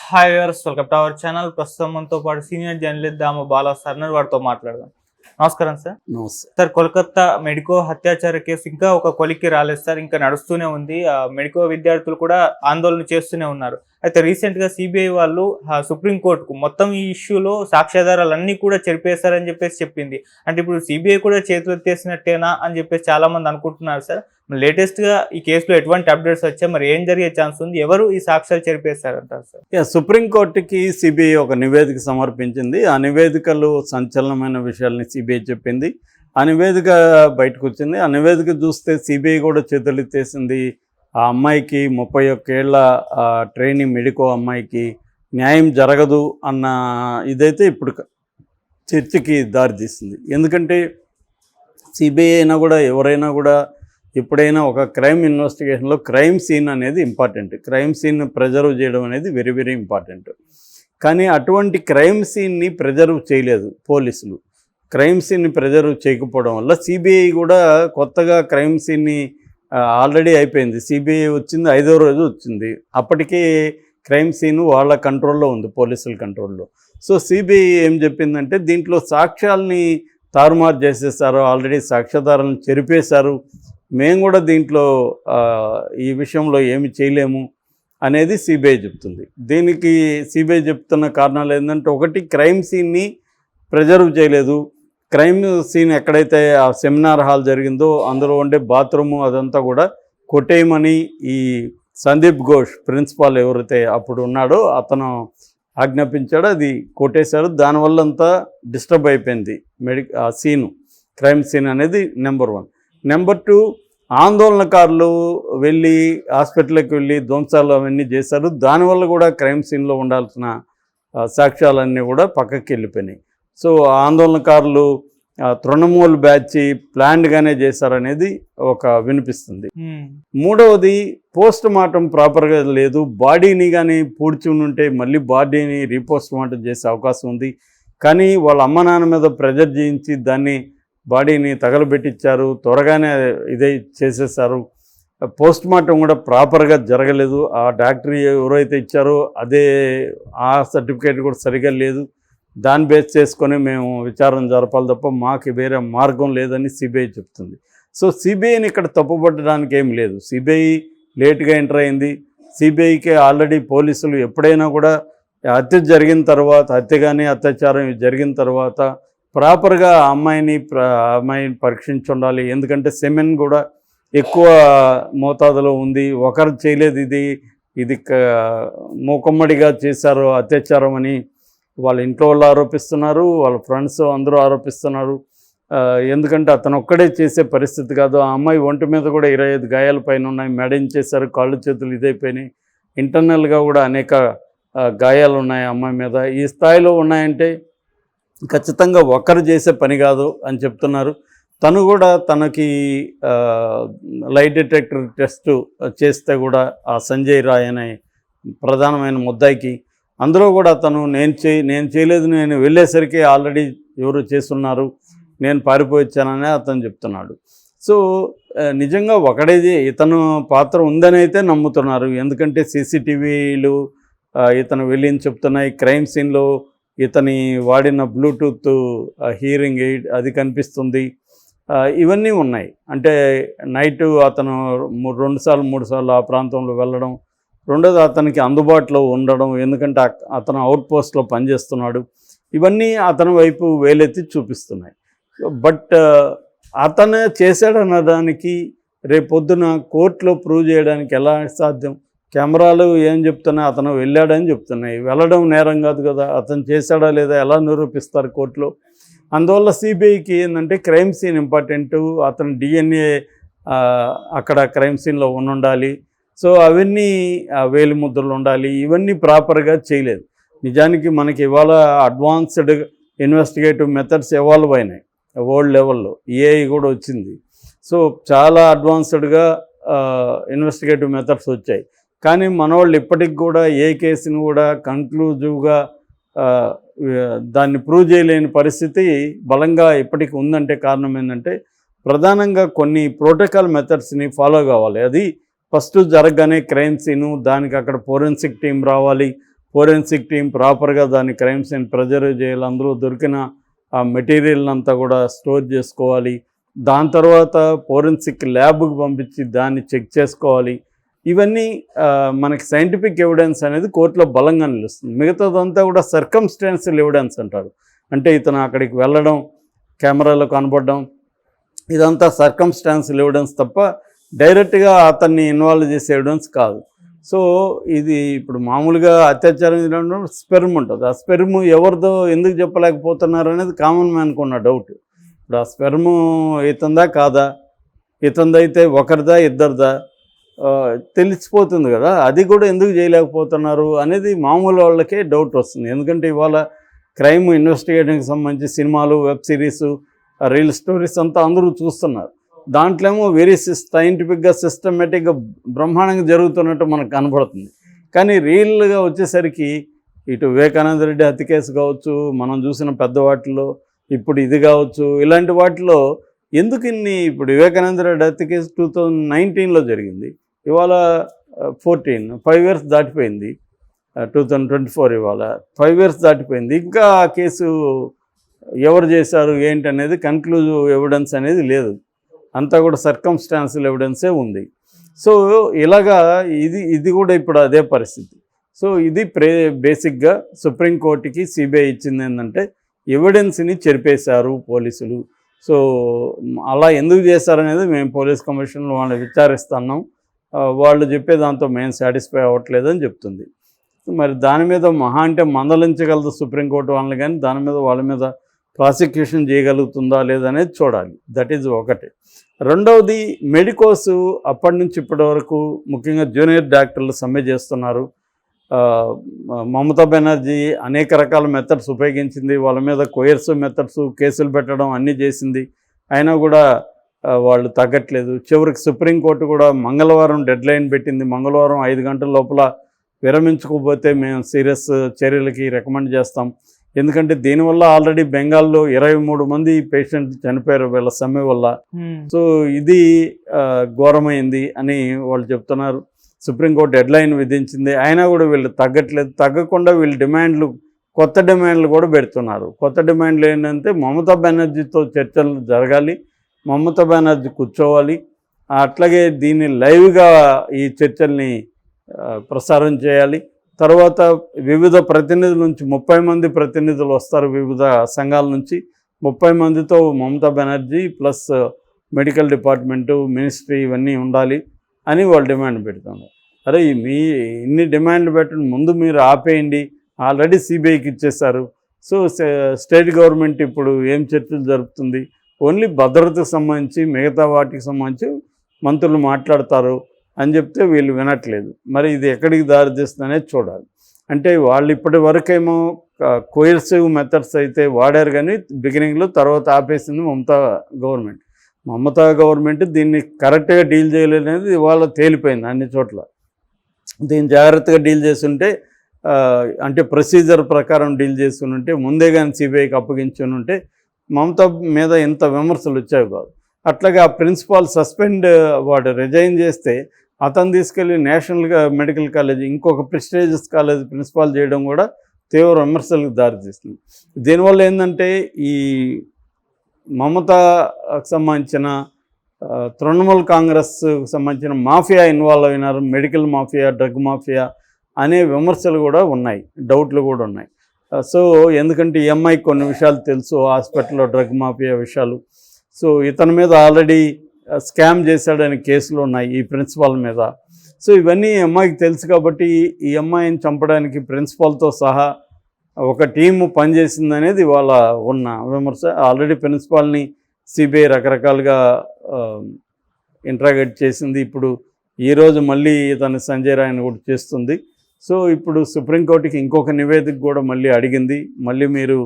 Hi viewers, welcome to our channel. ప్రస్తుతం మనతో పాటు సీనియర్ జర్నలిస్ట్ దామ బాలా సార్ వారితో మాట్లాడదాం. నమస్కారం సార్. నమస్తే సార్, కోల్కతా మెడికో హత్యాచార కేసు ఇంకా ఒక కొలిక్కి రాలేదు సార్, ఇంకా నడుస్తూనే ఉంది. మెడికో విద్యార్థులు కూడా ఆందోళన చేస్తూనే ఉన్నారు. అయితే రీసెంట్ గా సిబిఐ వాళ్ళు సుప్రీంకోర్టుకు మొత్తం ఈ ఇష్యూలో సాక్ష్యాధారాలన్నీ కూడా చెరిపేశారని చెప్పింది. అంటే ఇప్పుడు సిబిఐ కూడా చేతులు ఎత్తేసినట్టేనా అని చాలా మంది అనుకుంటున్నారు సార్. లేటెస్ట్ గా ఈ కేసులో ఎటువంటి అప్డేట్స్ వచ్చాయి, మరి ఏం జరిగే ఛాన్స్ ఉంది, ఎవరు ఈ సాక్ష్యాలు చెరిపేశారంటారు సార్? సుప్రీంకోర్టుకి సిబిఐ ఒక నివేదిక సమర్పించింది. ఆ నివేదికలో సంచలనమైన విషయాల్ని సిబిఐ చెప్పింది. ఆ నివేదిక బయటకు వచ్చింది. ఆ నివేదిక చూస్తే సిబిఐ కూడా చేతులెత్తేసింది. ఆ అమ్మాయికి 31 ఏళ్ల ట్రైనింగ్ మెడికో అమ్మాయికి న్యాయం జరగదు అన్న ఇదైతే ఇప్పుడు చర్చకి దారితీస్తుంది. ఎందుకంటే సిబిఐ అయినా కూడా ఎవరైనా కూడా ఎప్పుడైనా ఒక క్రైమ్ ఇన్వెస్టిగేషన్లో క్రైమ్ సీన్ అనేది ఇంపార్టెంట్. క్రైమ్ సీన్ ప్రిజర్వ్ చేయడం అనేది వెరీ వెరీ ఇంపార్టెంట్. కానీ అటువంటి క్రైమ్ సీన్ని ప్రిజర్వ్ చేయలేదు పోలీసులు. క్రైమ్ సీన్ని ప్రిజర్వ్ చేయకపోవడం వల్ల సిబిఐ కూడా కొత్తగా క్రైమ్ సీన్ని ఆల్రెడీ అయిపోయింది. సిబిఐ వచ్చింది 5వ రోజు వచ్చింది. అప్పటికే క్రైమ్ సీన్ వాళ్ళ కంట్రోల్లో ఉంది, పోలీసుల కంట్రోల్లో. సో సిబిఐ ఏం చెప్పిందంటే దీంట్లో సాక్ష్యాలని తారుమారు చేసేసారు, ఆల్రెడీ సాక్ష్యాధారాలను చెరిపేశారు, మేము కూడా దీంట్లో ఈ విషయంలో ఏమి చేయలేము అనేది సిబిఐ చెప్తుంది. దీనికి సిబిఐ చెప్తున్న కారణాలు ఏంటంటే, ఒకటి క్రైమ్ సీన్ని ప్రిజర్వ్ చేయలేదు. క్రైమ్ సీన్ ఎక్కడైతే ఆ సెమినార్ హాల్ జరిగిందో అందులో ఉండే బాత్రూము అదంతా కూడా కొట్టేయమని ఈ సందీప్ ఘోష్ ప్రిన్సిపాల్ ఎవరైతే అప్పుడు ఉన్నాడో అతను ఆజ్ఞాపించాడో అది కొట్టేశారు. దానివల్ల అంతా డిస్టర్బ్ అయిపోయింది ఆ సీను, క్రైమ్ సీన్ అనేది నెంబర్ 1. నెంబర్ 2, ఆందోళనకారులు వెళ్ళి హాస్పిటల్కి వెళ్ళి ధ్వంసాలు అవన్నీ చేశారు. దానివల్ల కూడా క్రైమ్ సీన్లో ఉండాల్సిన సాక్ష్యాలన్నీ కూడా పక్కకి వెళ్ళిపోయినాయి. సో ఆందోళనకారులు తృణమూల్ బ్యాచ్ ప్లాన్డ్గానే చేశారనేది ఒక వినిపిస్తుంది. 3వది, పోస్ట్ మార్టం ప్రాపర్గా లేదు. బాడీని కానీ పూడ్చి ఉంటే మళ్ళీ బాడీని రీపోస్ట్ మార్టం చేసే అవకాశం ఉంది. కానీ వాళ్ళ అమ్మ నాన్న మీద ప్రెజర్ చేయించి దాన్ని బాడీని తగలబెట్టించారు, త్వరగానే ఇదే చేసేసారు. పోస్ట్ మార్టం కూడా ప్రాపర్గా జరగలేదు. ఆ డాక్టర్ ఎవరైతే ఇచ్చారో అదే ఆ సర్టిఫికేట్ కూడా సరిగా లేదు. దాన్ని బేస్ చేసుకొని మేము విచారణ జరపాలి తప్ప మాకు వేరే మార్గం లేదని సిబిఐ చెప్తుంది. సో సిబిఐని ఇక్కడ తప్పుపట్టడానికి ఏం లేదు. సిబిఐ లేట్గా ఎంటర్ అయింది. సిబిఐకి ఆల్రెడీ పోలీసులు ఎప్పుడైనా కూడా హత్య జరిగిన తర్వాత, హత్య కానీ అత్యాచారం జరిగిన తర్వాత ప్రాపర్గా అమ్మాయిని పరీక్షించి ఉండాలి. ఎందుకంటే సెమెన్ కూడా ఎక్కువ మోతాదులో ఉంది. ఒకరు చేయలేదు, ఇది మూకమ్మడిగా చేశారు అత్యాచారం అని వాళ్ళ ఇంట్లో వాళ్ళు ఆరోపిస్తున్నారు, వాళ్ళ ఫ్రెండ్స్ అందరూ ఆరోపిస్తున్నారు. ఎందుకంటే అతను ఒక్కడే చేసే పరిస్థితి కాదు. ఆ అమ్మాయి ఒంటి మీద కూడా 25 గాయాల పైన ఉన్నాయి, మెడించేశారు, కాళ్ళు చేతులు ఇదైపోయినాయి. ఇంటర్నల్గా కూడా అనేక గాయాలు ఉన్నాయి అమ్మాయి మీద. ఈ స్థాయిలో ఉన్నాయంటే ఖచ్చితంగా ఒకరు చేసే పని కాదు అని చెప్తున్నారు. తను కూడా తనకి లైట్ డిటెక్టర్ టెస్ట్ చేస్తే కూడా ఆ సంజయ్ రాయ్ అనే ప్రధానమైన ముద్దాయికి అందులో కూడా తను నేను చేయలేదు, నేను వెళ్ళేసరికి ఆల్రెడీ ఎవరు చేస్తున్నారు, నేను పారిపోయిచ్చానని అతను చెప్తున్నాడు. సో నిజంగా ఒకడేది ఇతను పాత్ర ఉందని అయితే నమ్ముతున్నారు. ఎందుకంటే సీసీటీవీలు ఇతను వెళ్ళింది చెప్తున్నాయి. క్రైమ్ సీన్లో ఇతని వాడిన బ్లూటూత్ హియరింగ్ ఎయిడ్ అది కనిపిస్తుంది. ఇవన్నీ ఉన్నాయి. అంటే నైటు అతను 2 సార్లు 3 సార్లు ఆ ప్రాంతంలో వెళ్ళడం, రెండోది అతనికి అందుబాటులో ఉండడం, ఎందుకంటే అతను అవుట్ పోస్ట్లో పనిచేస్తున్నాడు. ఇవన్నీ అతని వైపు వేలెత్తి చూపిస్తున్నాయి. బట్ అతను చేశాడనడానికి రేపొద్దున కోర్టులో ప్రూవ్ చేయడానికి ఎలా సాధ్యం? కెమెరాలు ఏం చెప్తున్నాయి? అతను వెళ్ళాడని చెప్తున్నాయి. వెళ్ళడం నేరం కాదు కదా, అతను చేశాడా లేదా ఎలా నిరూపిస్తారు కోర్టులో? అందువల్ల సిబిఐకి ఏంటంటే క్రైమ్ సీన్ ఇంపార్టెంటు, అతను డిఎన్ఏ అక్కడ క్రైమ్ సీన్లో ఉండాలి. సో అవన్నీ వేలి ముద్రలు ఉండాలి. ఇవన్నీ ప్రాపర్గా చేయలేదు. నిజానికి మనకి ఇవాళ అడ్వాన్స్డ్ ఇన్వెస్టిగేటివ్ మెథడ్స్ ఎవాల్వ్ అయినాయి వరల్డ్ లెవెల్లో. ఏఐ కూడా వచ్చింది. సో చాలా అడ్వాన్స్డ్గా ఇన్వెస్టిగేటివ్ మెథడ్స్ వచ్చాయి. కానీ మనవాళ్ళు ఇప్పటికి కూడా ఏ కేసుని కూడా కంక్లూజివ్గా దాన్ని ప్రూవ్ చేయలేని పరిస్థితి బలంగా ఇప్పటికి ఉందంటే కారణం ఏంటంటే, ప్రధానంగా కొన్ని ప్రోటోకాల్ మెథడ్స్ని ఫాలో కావాలి. అది ఫస్ట్ జరగగానే క్రైమ్ సీను, దానికి అక్కడ ఫోరెన్సిక్ టీం రావాలి, ఫోరెన్సిక్ టీం ప్రాపర్గా దాన్ని క్రైమ్ సీన్ ప్రిజర్వ్ చేయాలి, అందులో దొరికిన ఆ మెటీరియల్ అంతా కూడా స్టోర్ చేసుకోవాలి, దాని తర్వాత ఫోరెన్సిక్ ల్యాబ్కి పంపించి దాన్ని చెక్ చేసుకోవాలి. ఇవన్నీ మనకి సైంటిఫిక్ ఎవిడెన్స్ అనేది కోర్టులో బలంగా నిలుస్తుంది. మిగతాదంతా కూడా సర్కమ్స్టాన్షియల్ ఎవిడెన్స్ అంటారు. అంటే ఇతను అక్కడికి వెళ్ళడం, కెమెరాలో కనపడడం, ఇదంతా సర్కమ్స్టాన్షియల్ ఎవిడెన్స్ తప్ప డైరెక్ట్గా అతన్ని ఇన్వాల్వ్ చేసే ఎవిడెన్స్ కాదు. సో ఇది ఇప్పుడు మామూలుగా అత్యాచారం స్పెర్మ్ ఉంటుంది. ఆ స్పెర్మ్ ఎవరిదో ఎందుకు చెప్పలేకపోతున్నారు అనేది కామన్ మ్యాన్కి ఉన్న డౌట్. ఇప్పుడు ఆ స్పెర్మ్ ఇతందా కాదా, ఇతందైతే ఒకరిదా ఇద్దరిదా తెలిసిపోతుంది కదా, అది కూడా ఎందుకు చేయలేకపోతున్నారు అనేది మామూలు వాళ్ళకే డౌట్ వస్తుంది. ఎందుకంటే ఇవాళ క్రైమ్ ఇన్వెస్టిగేషన్కి సంబంధించి సినిమాలు, వెబ్ సిరీస్, రీల్ స్టోరీస్ అంతా అందరూ చూస్తున్నారు. దాంట్లో ఏమో వెరీ సైంటిఫిక్గా సిస్టమేటిక్గా బ్రహ్మాండంగా జరుగుతున్నట్టు మనకు కనబడుతుంది. కానీ రియల్గా వచ్చేసరికి ఇటు వివేకానంద రెడ్డి హత్య కేసు కావచ్చు, మనం చూసిన పెద్ద వాటిలో ఇప్పుడు ఇది కావచ్చు, ఇలాంటి వాటిలో ఎందుకు ఇన్ని, ఇప్పుడు వివేకానంద రెడ్డి హత్య కేసు 2019లో జరిగింది, ఇవాళ 5 years దాటిపోయింది, 2024 ఇవాళ 5 years దాటిపోయింది. ఇంకా ఆ కేసు ఎవరు చేశారు ఏంటి అనేది కన్క్లూజివ్ ఎవిడెన్స్ అనేది లేదు, అంతా కూడా సర్కమ్స్టాన్షియల్ ఎవిడెన్సే ఉంది. సో ఇలాగా ఇది కూడా ఇప్పుడు అదే పరిస్థితి. సో ఇది బేసిక్గా సుప్రీంకోర్టుకి సిబిఐ ఇచ్చింది ఏంటంటే ఎవిడెన్స్ని చెరిపేశారు పోలీసులు. సో అలా ఎందుకు చేశారనేది మేము పోలీస్ కమిషన్లో వాళ్ళని విచారిస్తున్నాం, వాళ్ళు చెప్పే దాంతో మేము సాటిస్ఫై అవ్వట్లేదని చెప్తుంది. మరి దాని మీద మహా అంటే మందలించగలదు సుప్రీంకోర్టు వాళ్ళని, కానీ దాని మీద వాళ్ళ మీద ప్రాసిక్యూషన్ చేయగలుగుతుందా లేదనేది చూడాలి. దట్ ఈజ్ ఒకటి. రెండవది, మెడికోస్ అప్పటి నుంచి ఇప్పటి వరకు ముఖ్యంగా జూనియర్ డాక్టర్లు సమ్మె చేస్తున్నారు. మమతా బెనర్జీ అనేక రకాల మెథడ్స్ ఉపయోగించింది, వాళ్ళ మీద కోయర్సివ్ మెథడ్స్ కేసులు పెట్టడం అన్నీ చేసింది, అయినా కూడా వాళ్ళు తగ్గట్లేదు. చివరికి సుప్రీంకోర్టు కూడా మంగళవారం డెడ్లైన్ పెట్టింది, మంగళవారం 5 గంటల లోపల విరమించుకోకపోతే మేము సీరియస్ చర్యలకి రికమెండ్ చేస్తాం. ఎందుకంటే దీనివల్ల ఆల్రెడీ బెంగాల్లో 23 మంది పేషెంట్లు చనిపోయారు వీళ్ళ సమ్మె వల్ల. సో ఇది ఘోరమైంది అని వాళ్ళు చెప్తున్నారు. సుప్రీంకోర్టు డెడ్లైన్ విధించింది, అయినా కూడా వీళ్ళు తగ్గట్లేదు. తగ్గకుండా వీళ్ళు కొత్త డిమాండ్లు కూడా పెడుతున్నారు. కొత్త డిమాండ్లు ఏంటంటే మమతా బెనర్జీతో చర్చలు జరగాలి, మమతా బెనర్జీ కూర్చోవాలి, అట్లాగే దీన్ని లైవ్గా ఈ చర్చల్ని ప్రసారం చేయాలి. తర్వాత వివిధ ప్రతినిధుల నుంచి 30 మంది ప్రతినిధులు వస్తారు, వివిధ సంఘాల నుంచి 30 మందితో Mamata Banerjee plus medical department, ministry ఇవన్నీ ఉండాలి అని వాళ్ళు డిమాండ్ పెడుతున్నారు. అరే మీ ఇన్ని డిమాండ్లు పెట్టండి, ముందు మీరు ఆపేయండి, ఆల్రెడీ సిబిఐకి ఇచ్చేశారు. సో స్టేట్ గవర్నమెంట్ ఇప్పుడు ఏం చర్చలు జరుపుతుంది, ఓన్లీ భద్రతకు సంబంధించి మిగతా వాటికి సంబంధించి మంత్రులు మాట్లాడతారు అని చెప్తే వీళ్ళు వినట్లేదు. మరి ఇది ఎక్కడికి దారితీస్తుంది అనేది చూడాలి. అంటే వాళ్ళు ఇప్పటి వరకేమో కోయర్సివ్ మెథడ్స్ అయితే వాడారు, కానీ బిగినింగ్లో, తర్వాత ఆపేసింది మమతా గవర్నమెంట్ దీన్ని కరెక్ట్గా డీల్ చేయలేదనేది ఇవాళ తేలిపోయింది అన్ని చోట్ల. దీన్ని జాగ్రత్తగా డీల్ చేస్తుంటే, అంటే ప్రొసీజర్ ప్రకారం డీల్ చేస్తుంటే, ముందే కానీ సిబిఐకి అప్పగించుంటే మమతా మీద ఇంత విమర్శలు వచ్చాయి కాదు. అట్లాగే ఆ ప్రిన్సిపాల్ వాడు రిజైన్ చేస్తే అతను తీసుకెళ్ళి నేషనల్ మెడికల్ కాలేజ్, ఇంకొక ప్రెస్టీజియస్ కాలేజ్ ప్రిన్సిపాల్ చేయడం కూడా తీవ్ర విమర్శలకు దారితీస్తుంది. దీనివల్ల ఏంటంటే ఈ మమతాకు సంబంధించిన తృణమూల్ కాంగ్రెస్కు సంబంధించిన మాఫియా ఇన్వాల్వ్ అయినారు, మెడికల్ మాఫియా, డ్రగ్ మాఫియా అనే విమర్శలు కూడా ఉన్నాయి, డౌట్లు కూడా ఉన్నాయి. సో ఎందుకంటే ఈ అమ్మాయికి కొన్ని విషయాలు తెలుసు, హాస్పిటల్లో డ్రగ్ మాఫియా విషయాలు. సో ఇతని మీద ఆల్రెడీ స్కామ్ చేశాడని కేసులు ఉన్నాయి ఈ ప్రిన్సిపాల్ మీద. సో ఇవన్నీ ఈ అమ్మాయికి తెలుసు కాబట్టి ఈ అమ్మాయిని చంపడానికి ప్రిన్సిపాల్తో సహా ఒక టీము పనిచేసిందనేది ఇవాళ ఉన్న విమర్శ. ఆల్రెడీ ప్రిన్సిపాల్ని సిబిఐ రకరకాలుగా ఇంట్రాగేట్ చేసింది. ఇప్పుడు ఈరోజు మళ్ళీ ఇతను సంజయ్ రాయ్ని కూడా చేస్తుంది. సో ఇప్పుడు సుప్రీంకోర్టుకి ఇంకొక నివేదిక కూడా మళ్ళీ అడిగింది, మళ్ళీ మీరు